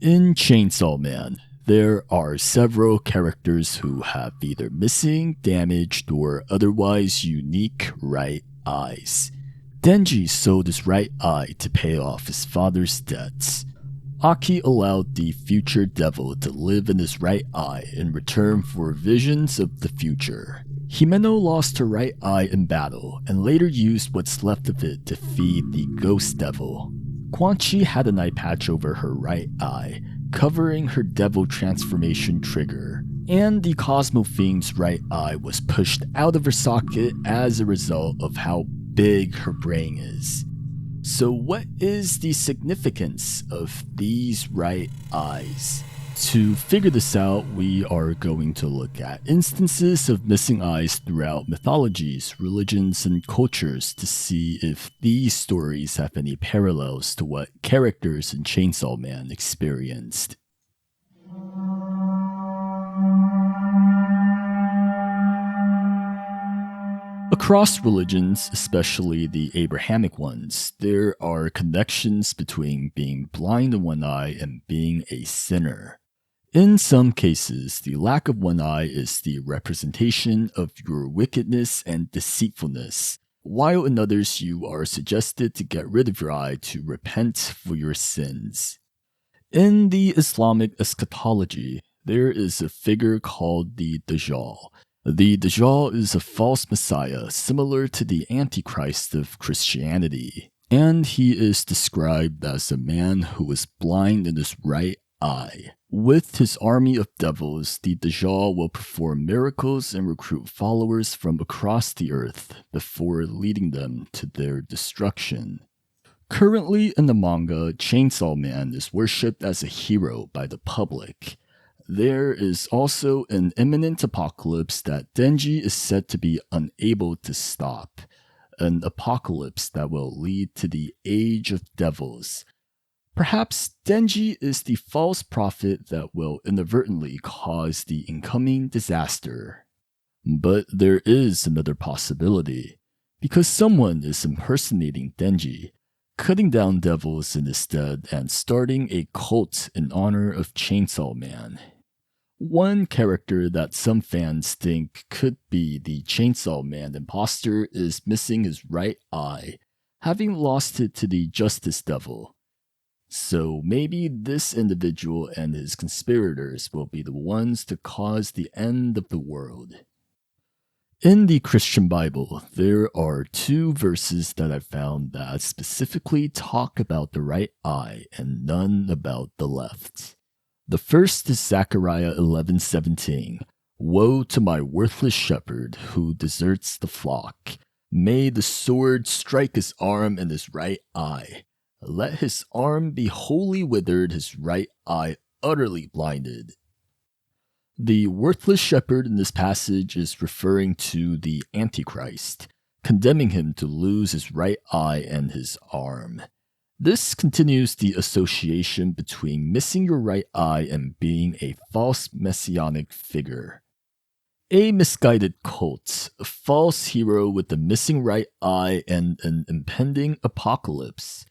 In Chainsaw Man, there are several characters who have either missing, damaged, or otherwise unique right eyes. Denji sold his right eye to pay off his father's debts. Aki allowed the future devil to live in his right eye in return for visions of the future. Himeno lost her right eye in battle and later used what's left of it to feed the ghost devil. Quan Chi had an eye patch over her right eye, covering her devil transformation trigger, and the Cosmo Fiend's right eye was pushed out of her socket as a result of how big her brain is. So what is the significance of these right eyes? To figure this out, we are going to look at instances of missing eyes throughout mythologies, religions, and cultures to see if these stories have any parallels to what characters in Chainsaw Man experienced. Across religions, especially the Abrahamic ones, there are connections between being blind in one eye and being a sinner. In some cases, the lack of one eye is the representation of your wickedness and deceitfulness, while in others you are suggested to get rid of your eye to repent for your sins. In the Islamic eschatology, there is a figure called the Dajjal. The Dajjal is a false messiah similar to the Antichrist of Christianity, and he is described as a man who is blind in his right eye. With his army of devils, the Dajjal will perform miracles and recruit followers from across the earth before leading them to their destruction. Currently in the manga, Chainsaw Man is worshipped as a hero by the public. There is also an imminent apocalypse that Denji is said to be unable to stop, an apocalypse that will lead to the Age of Devils. Perhaps Denji is the false prophet that will inadvertently cause the incoming disaster. But there is another possibility, because someone is impersonating Denji, cutting down devils in his stead and starting a cult in honor of Chainsaw Man. One character that some fans think could be the Chainsaw Man imposter is missing his right eye, having lost it to the Justice Devil. So maybe this individual and his conspirators will be the ones to cause the end of the world. In the Christian Bible, there are two verses that I found that specifically talk about the right eye and none about the left. The first is Zechariah 11:17. Woe to my worthless shepherd who deserts the flock. May the sword strike his arm and his right eye. Let his arm be wholly withered, his right eye utterly blinded. The worthless shepherd in this passage is referring to the Antichrist, condemning him to lose his right eye and his arm. This continues the association between missing your right eye and being a false messianic figure. A misguided cult, a false hero with a missing right eye and an impending apocalypse.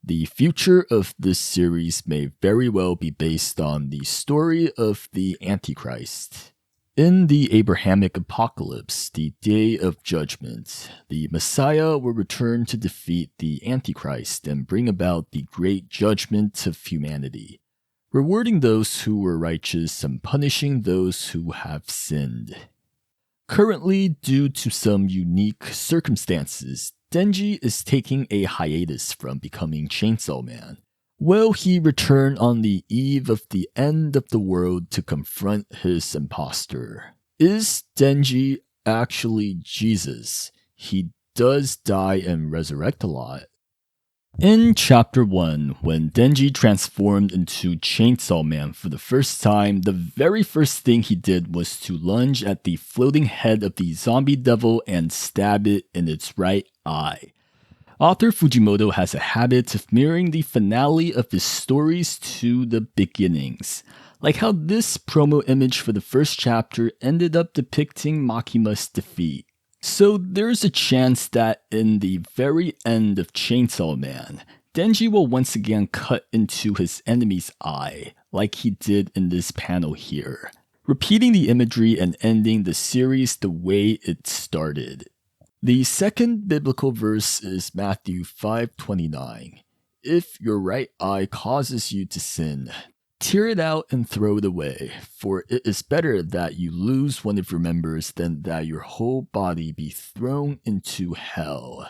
The future of this series may very well be based on the story of the Antichrist. In the Abrahamic apocalypse, the Day of Judgment, the Messiah will return to defeat the Antichrist and bring about the great judgment of humanity, rewarding those who were righteous and punishing those who have sinned. Currently, due to some unique circumstances, Denji is taking a hiatus from becoming Chainsaw Man. Will he return on the eve of the end of the world to confront his imposter? Is Denji actually Jesus? He does die and resurrect a lot. In Chapter 1, when Denji transformed into Chainsaw Man for the first time, the very first thing he did was to lunge at the floating head of the zombie devil and stab it in its right eye. Author Fujimoto has a habit of mirroring the finale of his stories to the beginnings, like how this promo image for the first chapter ended up depicting Makima's defeat. So there's a chance that in the very end of Chainsaw Man, Denji will once again cut into his enemy's eye, like he did in this panel here, repeating the imagery and ending the series the way it started. The second biblical verse is Matthew 5:29. If your right eye causes you to sin, tear it out and throw it away, for it is better that you lose one of your members than that your whole body be thrown into hell.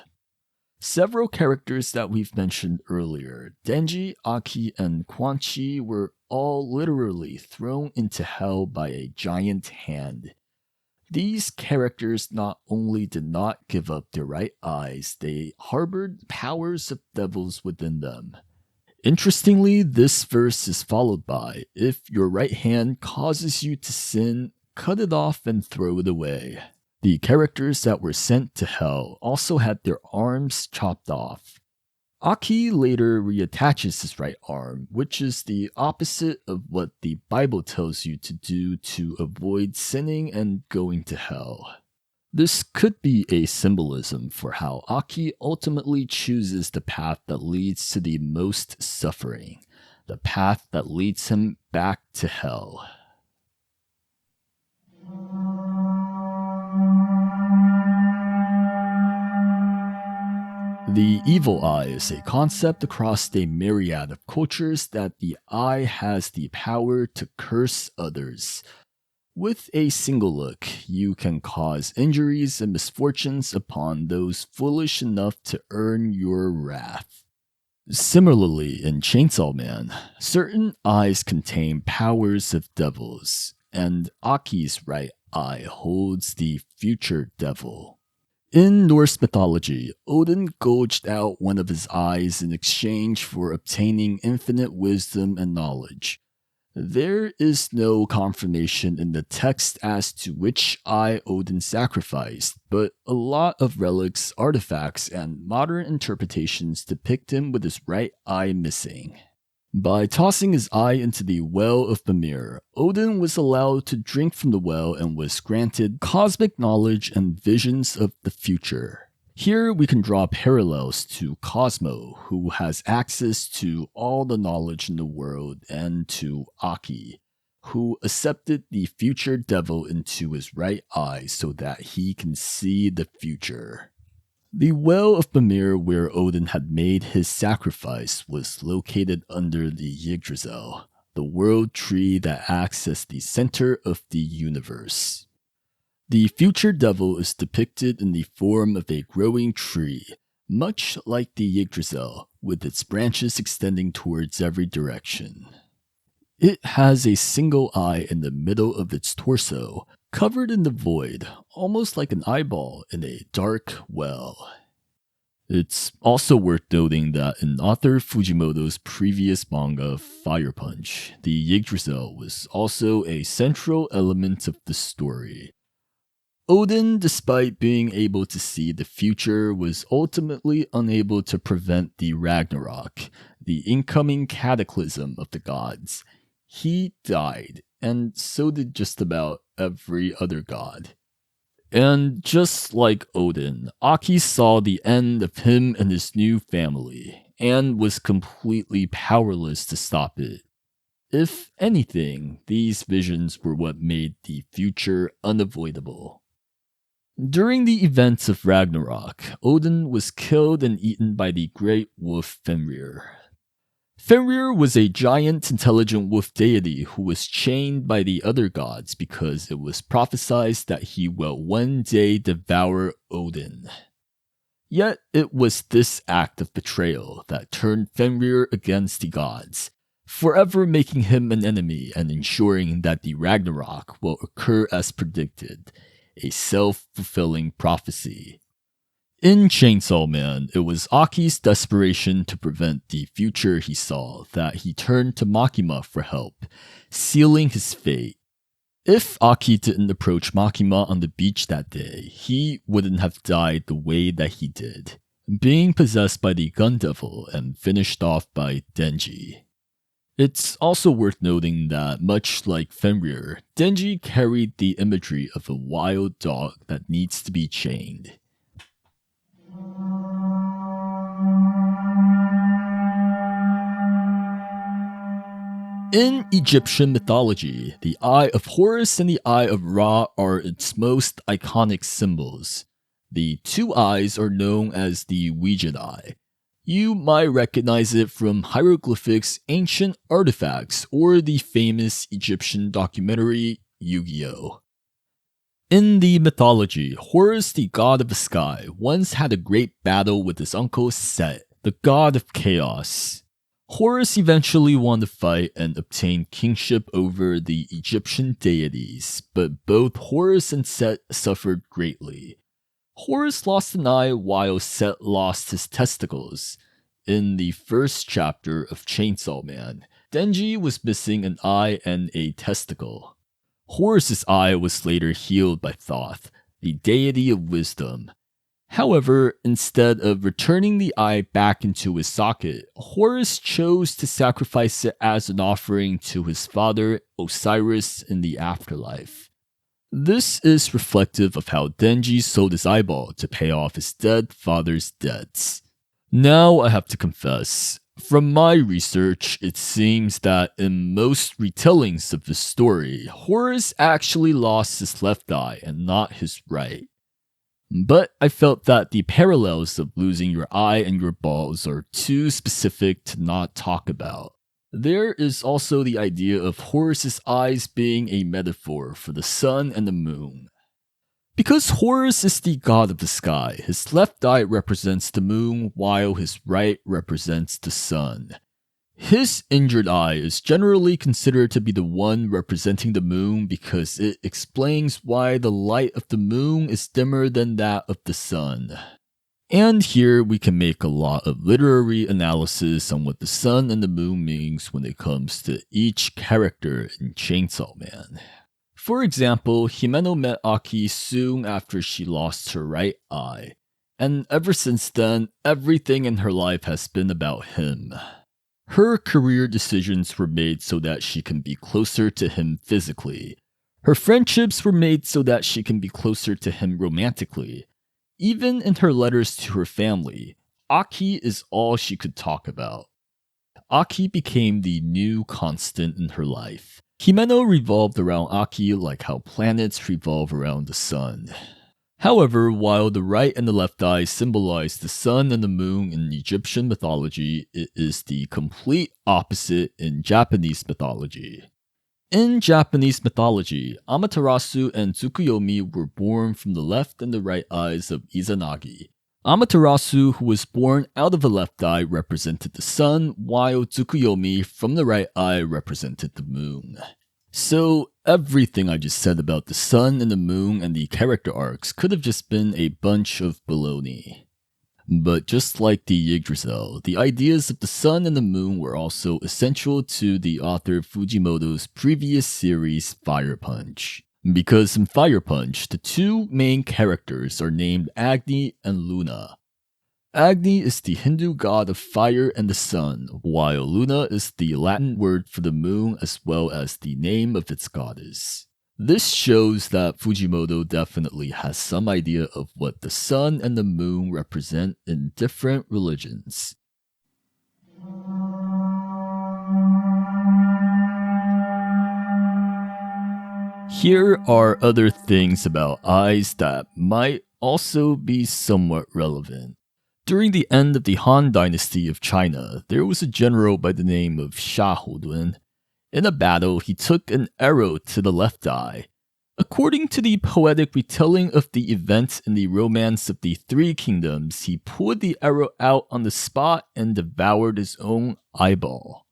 Several characters that we've mentioned earlier, Denji, Aki, and Quan Chi, were all literally thrown into hell by a giant hand. These characters not only did not give up their right eyes, they harbored powers of devils within them. Interestingly, this verse is followed by, if your right hand causes you to sin, cut it off and throw it away. The characters that were sent to hell also had their arms chopped off. Aki later reattaches his right arm, which is the opposite of what the Bible tells you to do to avoid sinning and going to hell. This could be a symbolism for how Aki ultimately chooses the path that leads to the most suffering, the path that leads him back to hell. The evil eye is a concept across a myriad of cultures that the eye has the power to curse others. With a single look, you can cause injuries and misfortunes upon those foolish enough to earn your wrath. Similarly, in Chainsaw Man, certain eyes contain powers of devils, and Aki's right eye holds the future devil. In Norse mythology, Odin gouged out one of his eyes in exchange for obtaining infinite wisdom and knowledge. There is no confirmation in the text as to which eye Odin sacrificed, but a lot of relics, artifacts, and modern interpretations depict him with his right eye missing. By tossing his eye into the Well of Mimir, Odin was allowed to drink from the well and was granted cosmic knowledge and visions of the future. Here we can draw parallels to Cosmo, who has access to all the knowledge in the world, and to Aki, who accepted the future devil into his right eye so that he can see the future. The Well of Mimir, where Odin had made his sacrifice, was located under the Yggdrasil, the world tree that acts as the center of the universe. The future devil is depicted in the form of a growing tree, much like the Yggdrasil, with its branches extending towards every direction. It has a single eye in the middle of its torso, covered in the void, almost like an eyeball in a dark well. It's also worth noting that in author Fujimoto's previous manga, Fire Punch, the Yggdrasil was also a central element of the story. Odin, despite being able to see the future, was ultimately unable to prevent the Ragnarok, the incoming cataclysm of the gods. He died, and so did just about every other god. And just like Odin, Aki saw the end of him and his new family, and was completely powerless to stop it. If anything, these visions were what made the future unavoidable. During the events of Ragnarok, Odin was killed and eaten by the great wolf Fenrir. Fenrir was a giant intelligent wolf deity who was chained by the other gods because it was prophesied that he will one day devour Odin. Yet it was this act of betrayal that turned Fenrir against the gods, forever making him an enemy and ensuring that the Ragnarok will occur as predicted, a self-fulfilling prophecy. In Chainsaw Man, it was Aki's desperation to prevent the future he saw that he turned to Makima for help, sealing his fate. If Aki didn't approach Makima on the beach that day, he wouldn't have died the way that he did, being possessed by the Gun Devil and finished off by Denji. It's also worth noting that, much like Fenrir, Denji carried the imagery of a wild dog that needs to be chained. In Egyptian mythology, the Eye of Horus and the Eye of Ra are its most iconic symbols. The two eyes are known as the Ouija Eye. You might recognize it from hieroglyphics, ancient artifacts, or the famous Egyptian documentary Yu-Gi-Oh! In the mythology, Horus, the god of the sky, once had a great battle with his uncle Set, the god of chaos. Horus eventually won the fight and obtained kingship over the Egyptian deities, but both Horus and Set suffered greatly. Horus lost an eye while Set lost his testicles. In the first chapter of Chainsaw Man, Denji was missing an eye and a testicle. Horus's eye was later healed by Thoth, the deity of wisdom. However, instead of returning the eye back into his socket, Horus chose to sacrifice it as an offering to his father, Osiris, in the afterlife. This is reflective of how Denji sold his eyeball to pay off his dead father's debts. Now I have to confess, from my research, it seems that in most retellings of the story, Horus actually lost his left eye and not his right. But I felt that the parallels of losing your eye and your balls are too specific to not talk about. There is also the idea of Horus's eyes being a metaphor for the sun and the moon. Because Horus is the god of the sky, his left eye represents the moon while his right represents the sun. His injured eye is generally considered to be the one representing the moon because it explains why the light of the moon is dimmer than that of the sun. And here we can make a lot of literary analysis on what the sun and the moon means when it comes to each character in Chainsaw Man. For example, Himeno met Aki soon after she lost her right eye, and ever since then, everything in her life has been about him. Her career decisions were made so that she can be closer to him physically. Her friendships were made so that she can be closer to him romantically. Even in her letters to her family, Aki is all she could talk about. Aki became the new constant in her life. Himeno revolved around Aki like how planets revolve around the sun. However, while the right and the left eye symbolize the sun and the moon in Egyptian mythology, it is the complete opposite in Japanese mythology. In Japanese mythology, Amaterasu and Tsukuyomi were born from the left and the right eyes of Izanagi. Amaterasu, who was born out of the left eye, represented the sun, while Tsukuyomi, from the right eye, represented the moon. So, everything I just said about the sun and the moon and the character arcs could have just been a bunch of baloney. But just like the Yggdrasil, the ideas of the sun and the moon were also essential to the author Fujimoto's previous series, Fire Punch. Because in Fire Punch, the two main characters are named Agni and Luna. Agni is the Hindu god of fire and the sun, while Luna is the Latin word for the moon as well as the name of its goddess. This shows that Fujimoto definitely has some idea of what the sun and the moon represent in different religions. Here are other things about eyes that might also be somewhat relevant. During the end of the Han Dynasty of China, there was a general by the name of Sha Hodun. In a battle, he took an arrow to the left eye. According to the poetic retelling of the events in the Romance of the Three Kingdoms, he pulled the arrow out on the spot and devoured his own eyeball.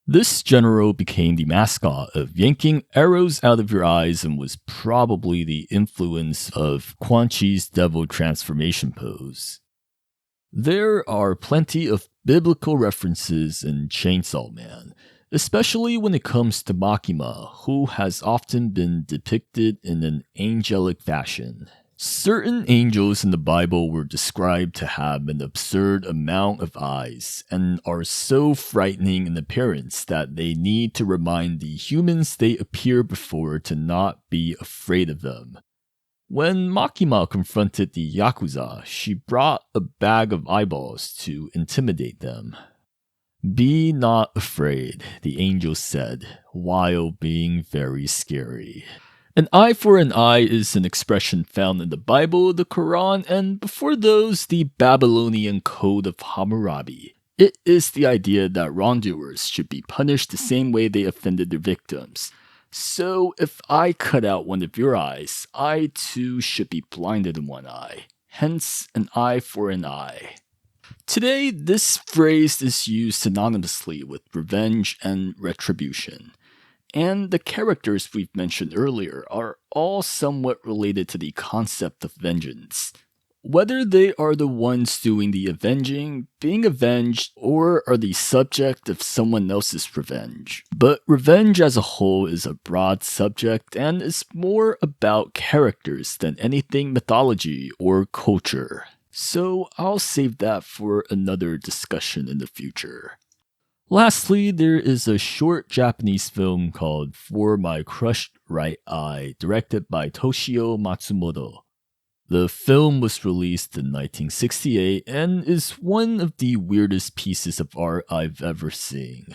This general became the mascot of yanking arrows out of your eyes and was probably the influence of Quan Chi's devil transformation pose. There are plenty of biblical references in Chainsaw Man, especially when it comes to Makima, who has often been depicted in an angelic fashion. Certain angels in the Bible were described to have an absurd amount of eyes, and are so frightening in appearance that they need to remind the humans they appear before to not be afraid of them. When Makima confronted the Yakuza, she brought a bag of eyeballs to intimidate them. Be not afraid, the angel said, while being very scary. An eye for an eye is an expression found in the Bible, the Quran, and before those, the Babylonian Code of Hammurabi. It is the idea that wrongdoers should be punished the same way they offended their victims. So, if I cut out one of your eyes, I too should be blinded in one eye. Hence, an eye for an eye. Today, this phrase is used synonymously with revenge and retribution. And the characters we've mentioned earlier are all somewhat related to the concept of vengeance. Whether they are the ones doing the avenging, being avenged, or are the subject of someone else's revenge. But revenge as a whole is a broad subject and is more about characters than anything mythology or culture. So I'll save that for another discussion in the future. Lastly, there is a short Japanese film called For My Crushed Right Eye, directed by Toshio Matsumoto. The film was released in 1968 and is one of the weirdest pieces of art I've ever seen.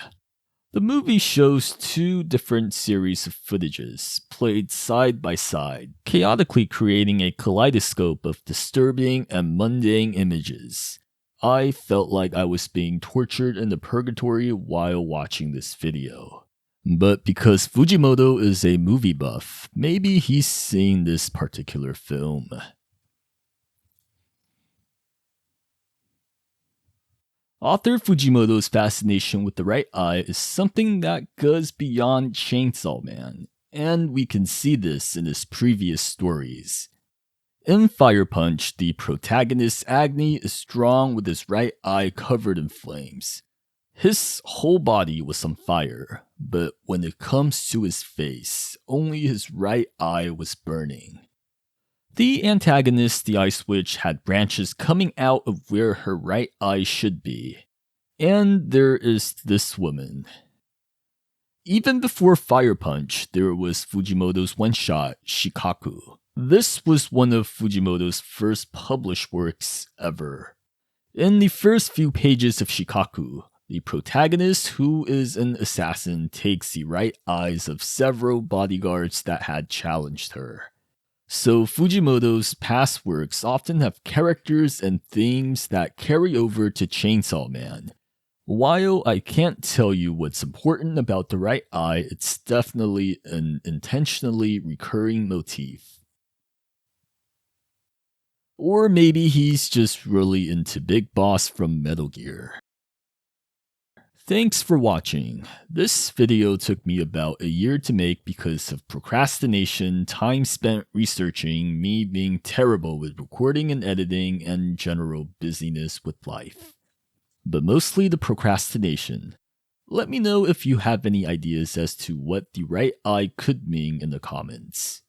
The movie shows two different series of footages, played side by side, chaotically creating a kaleidoscope of disturbing and mundane images. I felt like I was being tortured in the purgatory while watching this video. But because Fujimoto is a movie buff, maybe he's seen this particular film. Author Fujimoto's fascination with the right eye is something that goes beyond Chainsaw Man, and we can see this in his previous stories. In Fire Punch, the protagonist Agni is drawn with his right eye covered in flames. His whole body was on fire, but when it comes to his face, only his right eye was burning. The antagonist, the Ice Witch, had branches coming out of where her right eye should be. And there is this woman. Even before Fire Punch, there was Fujimoto's one-shot, Shikaku. This was one of Fujimoto's first published works ever. In the first few pages of Shikaku, the protagonist, who is an assassin, takes the right eyes of several bodyguards that had challenged her. So Fujimoto's past works often have characters and themes that carry over to Chainsaw Man. While I can't tell you what's important about the right eye, it's definitely an intentionally recurring motif. Or maybe he's just really into Big Boss from Metal Gear. Thanks for watching. This video took me about a year to make because of procrastination, time spent researching, me being terrible with recording and editing, and general busyness with life. But mostly the procrastination. Let me know if you have any ideas as to what the right eye could mean in the comments.